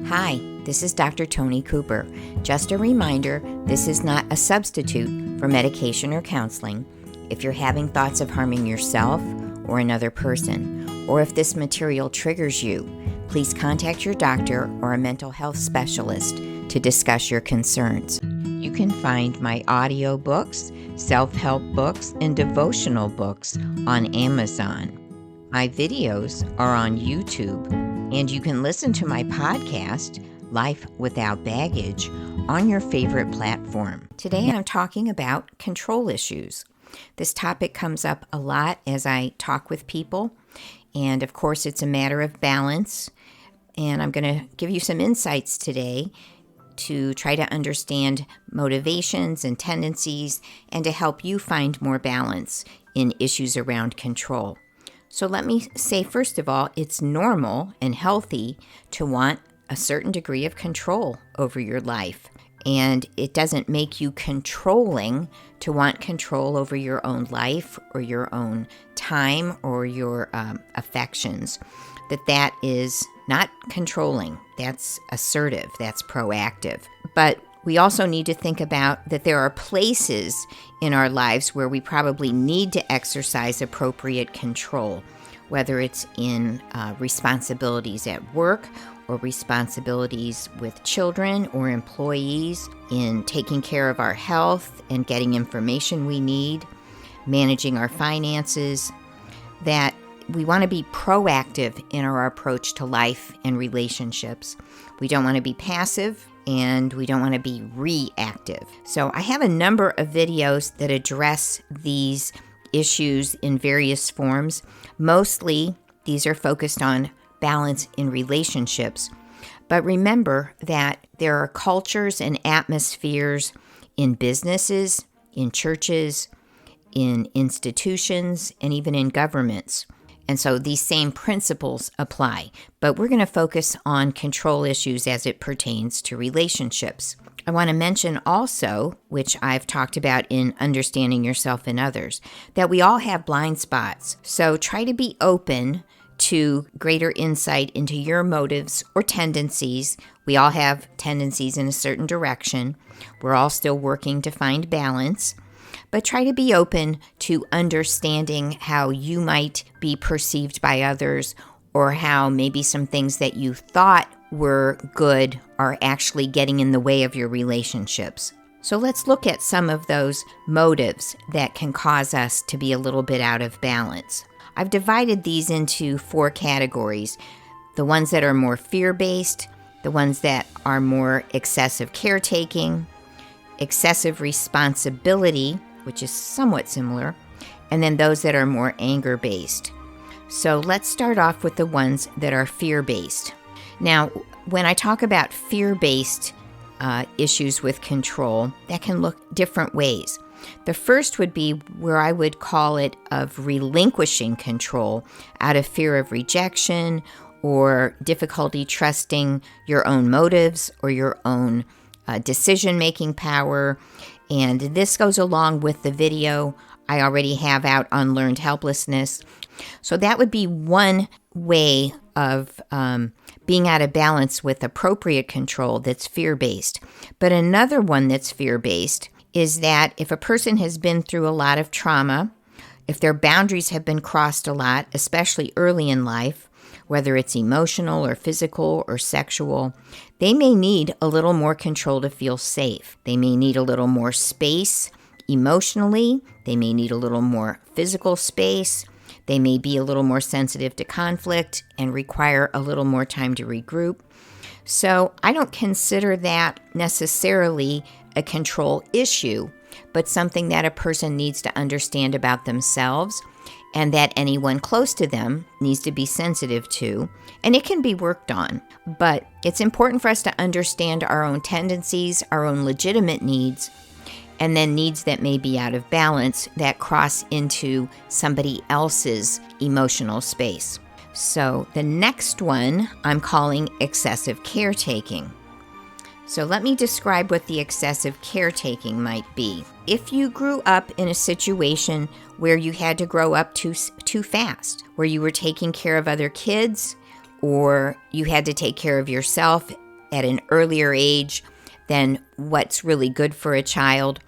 Hi, this is Dr. Tony Cooper. Just a reminder, this is not a substitute for medication or counseling. If you're having thoughts of harming yourself or another person, or if this material triggers you, please contact your doctor or a mental health specialist to discuss your concerns. You can find my audio books, self-help books, and devotional books on Amazon. My videos are on YouTube, and you can listen to my podcast, Life Without Baggage, on your favorite platform. Today I'm talking about control issues. This topic comes up a lot as I talk with people, and of course it's a matter of balance, and I'm going to give you some insights today to try to understand motivations and tendencies and to help you find more balance in issues around control. So let me say, first of all, it's normal and healthy to want a certain degree of control over your life. And it doesn't make you controlling to want control over your own life or your own time or your affections. That is not controlling. That's assertive. That's proactive. But we also need to think about that there are places in our lives where we probably need to exercise appropriate control, whether it's in responsibilities at work or responsibilities with children or employees, in taking care of our health and getting information we need, managing our finances, that we want to be proactive in our approach to life and relationships. We don't want to be passive, and we don't want to be reactive. So I have a number of videos that address these issues in various forms. Mostly, these are focused on balance in relationships. But remember that there are cultures and atmospheres in businesses, in churches, in institutions, and even in governments. And so these same principles apply, but we're going to focus on control issues as it pertains to relationships. I want to mention also, which I've talked about in Understanding Yourself and Others, that we all have blind spots. So try to be open to greater insight into your motives or tendencies. We all have tendencies in a certain direction. We're all still working to find balance. But try to be open to understanding how you might be perceived by others, or how maybe some things that you thought were good are actually getting in the way of your relationships. So let's look at some of those motives that can cause us to be a little bit out of balance. I've divided these into 4 categories: the ones that are more fear-based, the ones that are more excessive caretaking, excessive responsibility, which is somewhat similar, and then those that are more anger-based. So let's start off with the ones that are fear-based. Now, when I talk about fear-based issues with control, that can look different ways. The first would be where I would call it of relinquishing control out of fear of rejection or difficulty trusting your own motives or your own decision-making power. And this goes along with the video I already have out on learned helplessness. So that would be one way of being out of balance with appropriate control that's fear-based. But another one that's fear-based is that if a person has been through a lot of trauma, if their boundaries have been crossed a lot, especially early in life, whether it's emotional or physical or sexual, they may need a little more control to feel safe. They may need a little more space emotionally. They may need a little more physical space. They may be a little more sensitive to conflict and require a little more time to regroup. So I don't consider that necessarily a control issue, but something that a person needs to understand about themselves and that anyone close to them needs to be sensitive to, and it can be worked on. But it's important for us to understand our own tendencies, our own legitimate needs, and then needs that may be out of balance that cross into somebody else's emotional space. So the next one I'm calling excessive caretaking. So let me describe what the excessive caretaking might be. If you grew up in a situation where you had to grow up too fast, where you were taking care of other kids, or you had to take care of yourself at an earlier age than what's really good for a child,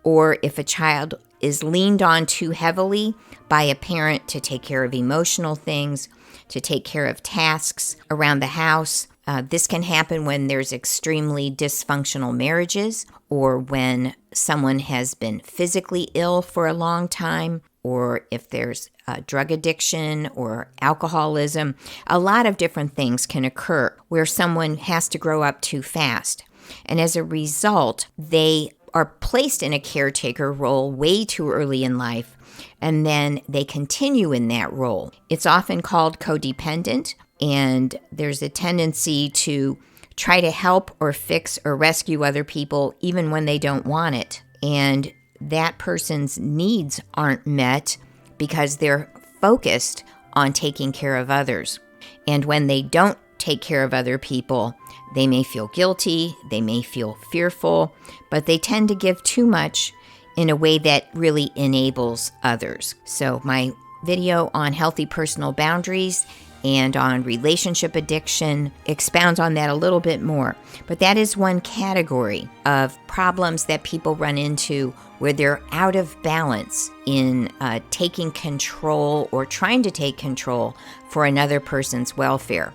or if a child is leaned on too heavily by a parent to take care of emotional things, to take care of tasks around the house. This can happen when there's extremely dysfunctional marriages, or when someone has been physically ill for a long time, or if there's drug addiction or alcoholism. A lot of different things can occur where someone has to grow up too fast. And as a result, they are placed in a caretaker role way too early in life, and then they continue in that role. It's often called codependent, and there's a tendency to try to help or fix or rescue other people even when they don't want it. And that person's needs aren't met because they're focused on taking care of others. And when they don't take care of other people, they may feel guilty, they may feel fearful, but they tend to give too much in a way that really enables others. So my video on healthy personal boundaries and on relationship addiction expounds on that a little bit more. But that is one category of problems that people run into where they're out of balance in taking control or trying to take control for another person's welfare.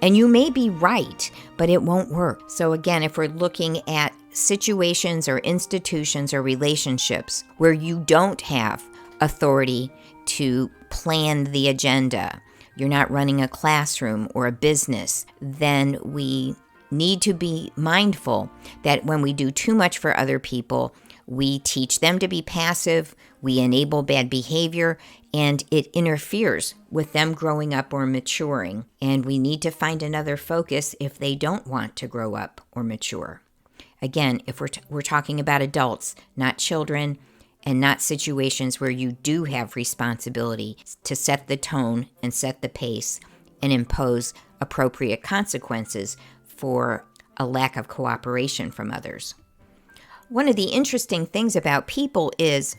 And you may be right, but it won't work. So again, if we're looking at situations or institutions or relationships where you don't have authority to plan the agenda, you're not running a classroom or a business, then we need to be mindful that when we do too much for other people, we teach them to be passive, we enable bad behavior, and it interferes with them growing up or maturing. And we need to find another focus if they don't want to grow up or mature. Again, if we're talking about adults, not children, and not situations where you do have responsibility to set the tone and set the pace and impose appropriate consequences for a lack of cooperation from others. One of the interesting things about people is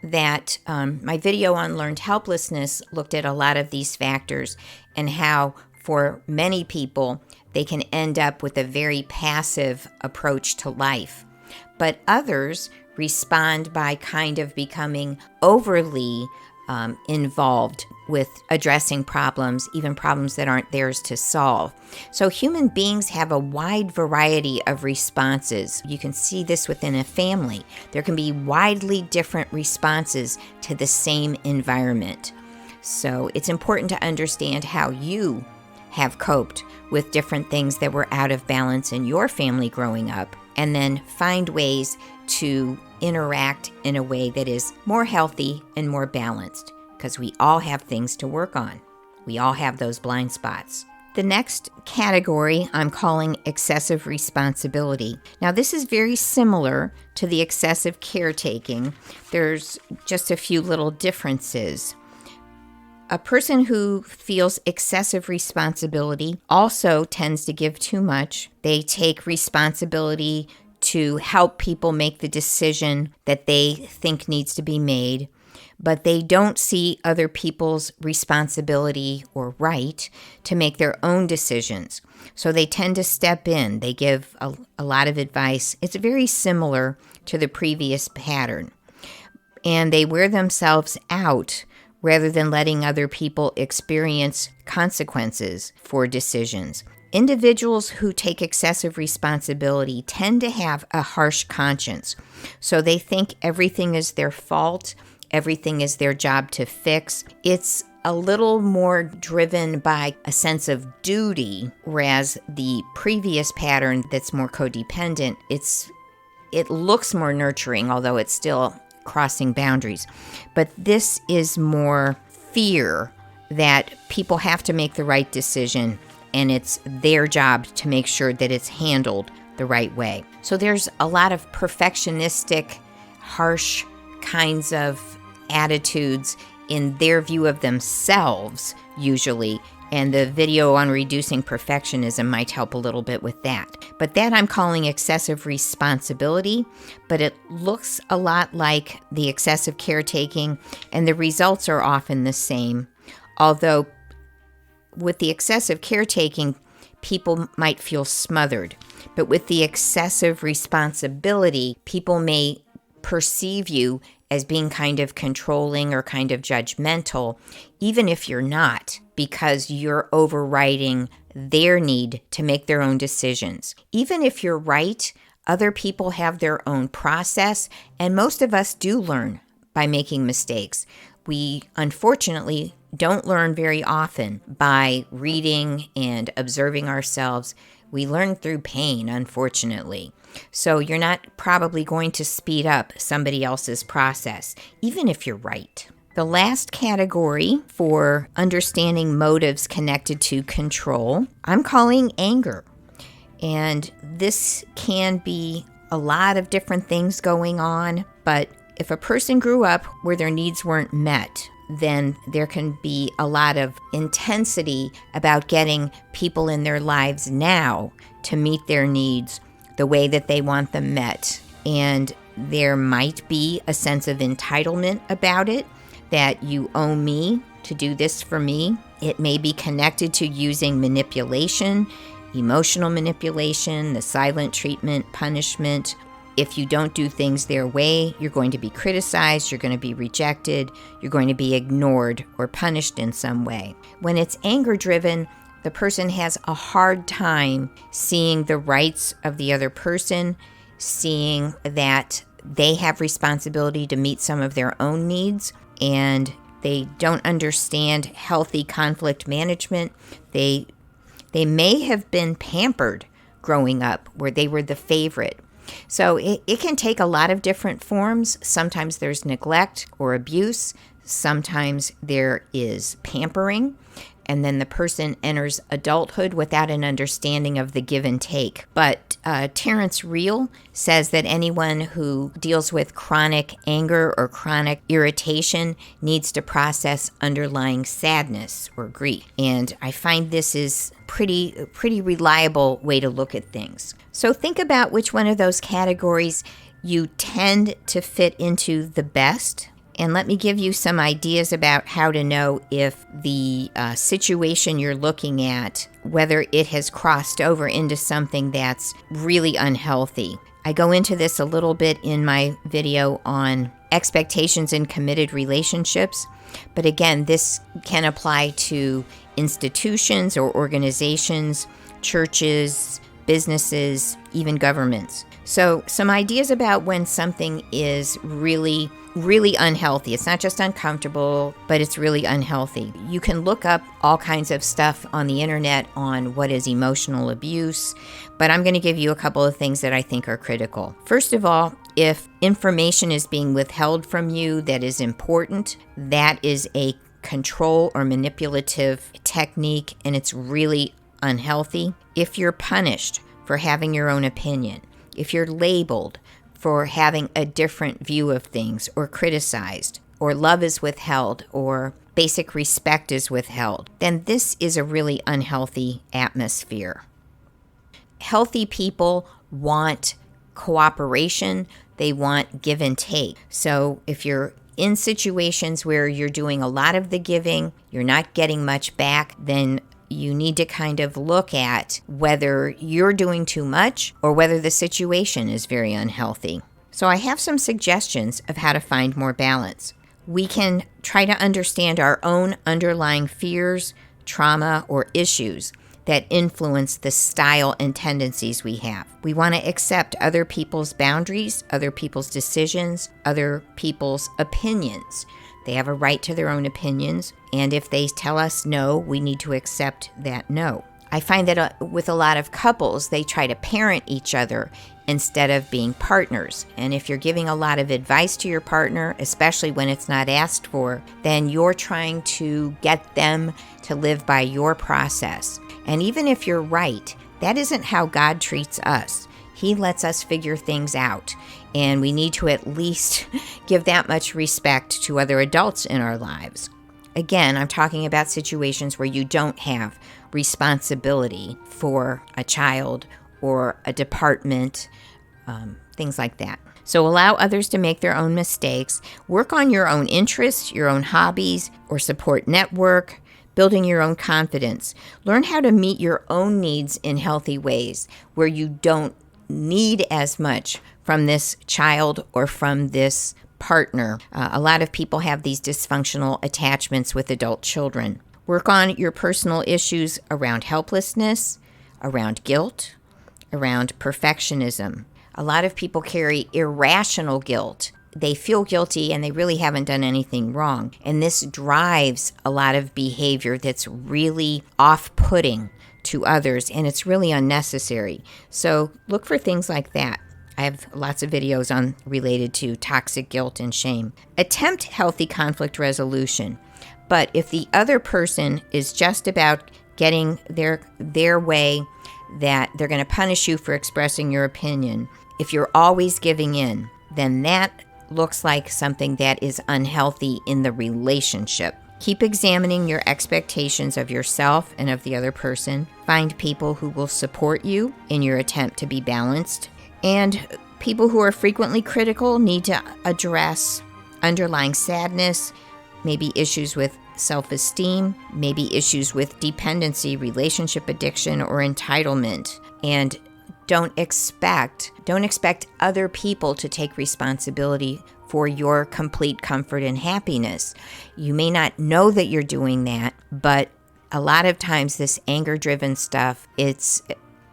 that my video on learned helplessness looked at a lot of these factors and how for many people they can end up with a very passive approach to life. But others respond by kind of becoming overly involved with addressing problems, even problems that aren't theirs to solve. So human beings have a wide variety of responses. You can see this within a family. There can be widely different responses to the same environment. So it's important to understand how you have coped with different things that were out of balance in your family growing up, and then find ways to interact in a way that is more healthy and more balanced, because we all have things to work on. We all have those blind spots. The next category I'm calling excessive responsibility. Now, this is very similar to the excessive caretaking. There's just a few little differences. A person who feels excessive responsibility also tends to give too much. They take responsibility to help people make the decision that they think needs to be made, but they don't see other people's responsibility or right to make their own decisions. So they tend to step in. They give a lot of advice. It's very similar to the previous pattern. And they wear themselves out rather than letting other people experience consequences for decisions. Individuals who take excessive responsibility tend to have a harsh conscience. So they think everything is their fault, everything is their job to fix. It's a little more driven by a sense of duty, whereas the previous pattern that's more codependent, it looks more nurturing, although it's still crossing boundaries. But this is more fear that people have to make the right decision, and it's their job to make sure that it's handled the right way. So there's a lot of perfectionistic, harsh kinds of attitudes in their view of themselves, usually, and the video on reducing perfectionism might help a little bit with that. But that I'm calling excessive responsibility, but it looks a lot like the excessive caretaking, and the results are often the same. Although with the excessive caretaking, people might feel smothered. But with the excessive responsibility, people may perceive you as being kind of controlling or kind of judgmental, even if you're not, because you're overriding their need to make their own decisions. Even if you're right, other people have their own process, and most of us do learn by making mistakes. We, unfortunately, don't learn very often by reading and observing ourselves. We learn through pain, unfortunately. So you're not probably going to speed up somebody else's process, even if you're right. The last category for understanding motives connected to control, I'm calling anger. And this can be a lot of different things going on, but if a person grew up where their needs weren't met, then there can be a lot of intensity about getting people in their lives now to meet their needs the way that they want them met. And there might be a sense of entitlement about it, that you owe me to do this for me. It may be connected to using manipulation, emotional manipulation, the silent treatment, punishment. If you don't do things their way, you're going to be criticized, you're going to be rejected, you're going to be ignored or punished in some way. When it's anger-driven, the person has a hard time seeing the rights of the other person, seeing that they have responsibility to meet some of their own needs, and they don't understand healthy conflict management. They may have been pampered growing up, where they were the favorite. So it can take a lot of different forms. Sometimes there's neglect or abuse. Sometimes there is pampering. And then the person enters adulthood without an understanding of the give and take. But Terrence Real says that anyone who deals with chronic anger or chronic irritation needs to process underlying sadness or grief. And I find this is pretty reliable way to look at things. So think about which one of those categories you tend to fit into the best. And let me give you some ideas about how to know if the situation you're looking at, whether it has crossed over into something that's really unhealthy. I go into this a little bit in my video on expectations in committed relationships. But again, this can apply to institutions or organizations, churches, businesses, even governments. So some ideas about when something is really unhealthy. It's not just uncomfortable, but it's really unhealthy. You can look up all kinds of stuff on the internet on what is emotional abuse, but I'm going to give you a couple of things that I think are critical. First of all, if information is being withheld from you that is important, that is a control or manipulative technique, and it's really unhealthy. If you're punished for having your own opinion, if you're labeled for having a different view of things or criticized, or love is withheld, or basic respect is withheld, then this is a really unhealthy atmosphere. Healthy people want cooperation. They want give and take. So if you're in situations where you're doing a lot of the giving, you're not getting much back, then you need to kind of look at whether you're doing too much or whether the situation is very unhealthy. So I have some suggestions of how to find more balance. We can try to understand our own underlying fears, trauma, or issues that influence the style and tendencies we have. We want to accept other people's boundaries, other people's decisions, other people's opinions. They have a right to their own opinions, and if they tell us no, we need to accept that no. I find that with a lot of couples, they try to parent each other instead of being partners. And if you're giving a lot of advice to your partner, especially when it's not asked for, then you're trying to get them to live by your process. And even if you're right, that isn't how God treats us. He lets us figure things out, and we need to at least give that much respect to other adults in our lives. Again, I'm talking about situations where you don't have responsibility for a child or a department, things like that. So allow others to make their own mistakes. Work on your own interests, your own hobbies, or support network. building your own confidence. Learn how to meet your own needs in healthy ways where you don't need as much from this child or from this partner. A lot of people have these dysfunctional attachments with adult children. Work on your personal issues around helplessness, around guilt, around perfectionism. A lot of people carry irrational guilt. They feel guilty and they really haven't done anything wrong. And this drives a lot of behavior that's really off-putting to others, and it's really unnecessary. So look for things like that. I have lots of videos on related to toxic guilt and shame. Attempt healthy conflict resolution. But if the other person is just about getting their way, that they're going to punish you for expressing your opinion, if you're always giving in, then that looks like something that is unhealthy in the relationship. Keep examining your expectations of yourself and of the other person. Find people who will support you in your attempt to be balanced. And people who are frequently critical need to address underlying sadness, maybe issues with self-esteem, maybe issues with dependency, relationship addiction, or entitlement. And don't expect other people to take responsibility for your complete comfort and happiness. You may not know that you're doing that, but a lot of times this anger-driven stuff,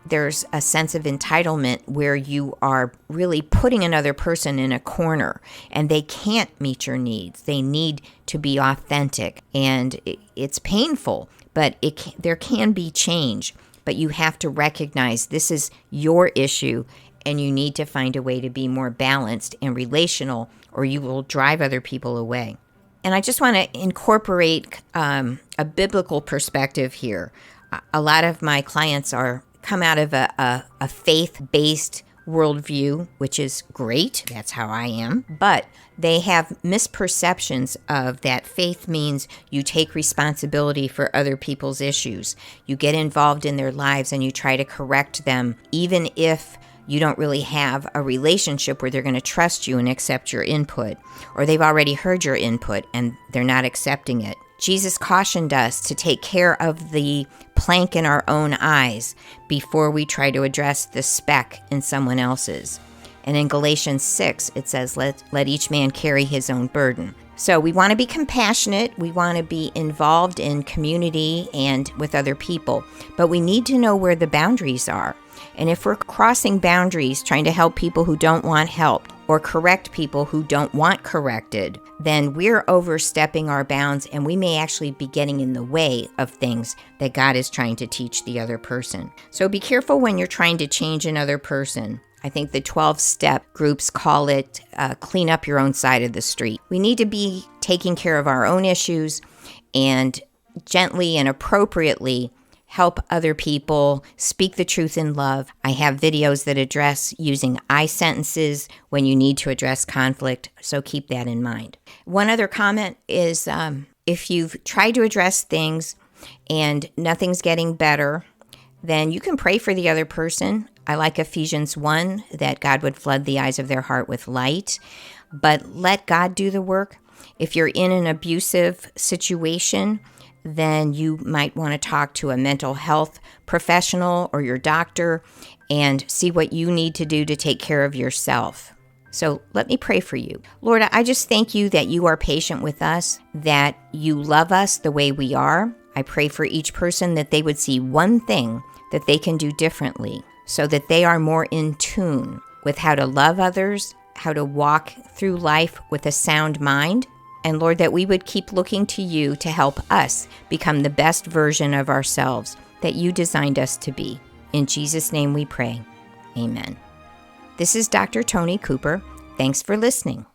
there's a sense of entitlement where you are really putting another person in a corner and they can't meet your needs. They need to be authentic, and it's painful, but there can be change. But you have to recognize this is your issue and you need to find a way to be more balanced and relational, or you will drive other people away. And I just want to incorporate a biblical perspective here. A lot of my clients come out of a faith-based worldview, which is great. That's how I am. But they have misperceptions of that faith means you take responsibility for other people's issues. You get involved in their lives and you try to correct them, even if you don't really have a relationship where they're going to trust you and accept your input, or they've already heard your input and they're not accepting it. Jesus cautioned us to take care of the plank in our own eyes before we try to address the speck in someone else's. And in Galatians 6, it says, let each man carry his own burden. So we want to be compassionate. We want to be involved in community and with other people. But we need to know where the boundaries are. And if we're crossing boundaries, trying to help people who don't want help, or correct people who don't want corrected, then we're overstepping our bounds, and we may actually be getting in the way of things that God is trying to teach the other person. So be careful when you're trying to change another person. I think the 12-step groups call it clean up your own side of the street. We need to be taking care of our own issues and gently and appropriately help other people speak the truth in love. I have videos that address using I sentences when you need to address conflict, so keep that in mind. One other comment is if you've tried to address things and nothing's getting better, then you can pray for the other person. I like Ephesians 1, that God would flood the eyes of their heart with light, but let God do the work. If you're in an abusive situation, then you might want to talk to a mental health professional or your doctor and see what you need to do to take care of yourself. So let me pray for you. Lord, I just thank you that you are patient with us, that you love us the way we are. I pray for each person that they would see one thing that they can do differently so that they are more in tune with how to love others, how to walk through life with a sound mind. And Lord, that we would keep looking to you to help us become the best version of ourselves that you designed us to be. In Jesus' name we pray. Amen. This is Dr. Tony Cooper. Thanks for listening.